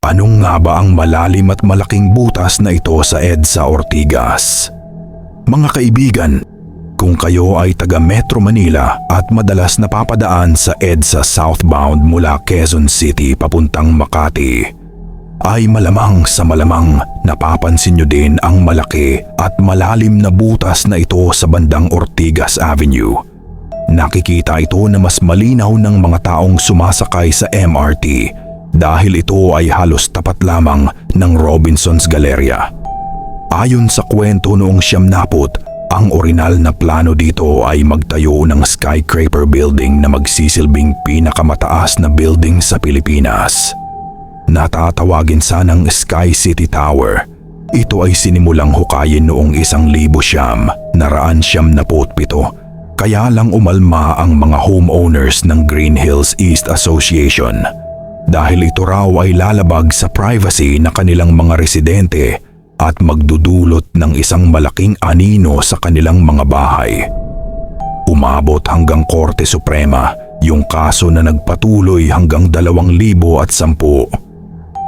Anong nga ba ang malalim at malaking butas na ito sa EDSA Ortigas? Mga kaibigan, kung kayo ay taga Metro Manila at madalas napapadaan sa EDSA southbound mula Quezon City papuntang Makati, ay malamang sa malamang napapansin nyo din ang malaki at malalim na butas na ito sa bandang Ortigas Avenue. Nakikita ito na mas malinaw ng mga taong sumasakay sa MRT dahil ito ay halos tapat lamang ng Robinson's Galleria. Ayon sa kwento noong 90, ang orinal na plano dito ay magtayo ng skyscraper building na magsisilbing pinakamataas na building sa Pilipinas. Natatawagin sanang Sky City Tower. Ito ay sinimulang hukayin noong 1997, kaya lang umalma ang mga homeowners ng Green Hills East Association dahil ito raw ay lalabag sa privacy na kanilang mga residente at magdudulot ng isang malaking anino sa kanilang mga bahay. Umabot hanggang Korte Suprema yung kaso na nagpatuloy hanggang 2010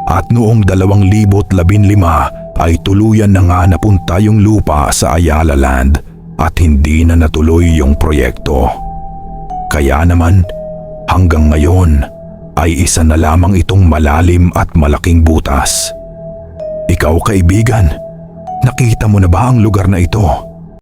at noong 2015 ay tuluyan na nga napunta yung lupa sa Ayala Land at hindi na natuloy yung proyekto. Kaya naman hanggang ngayon ay isa na lamang itong malalim at malaking butas. Ikaw kaibigan, nakita mo na ba ang lugar na ito?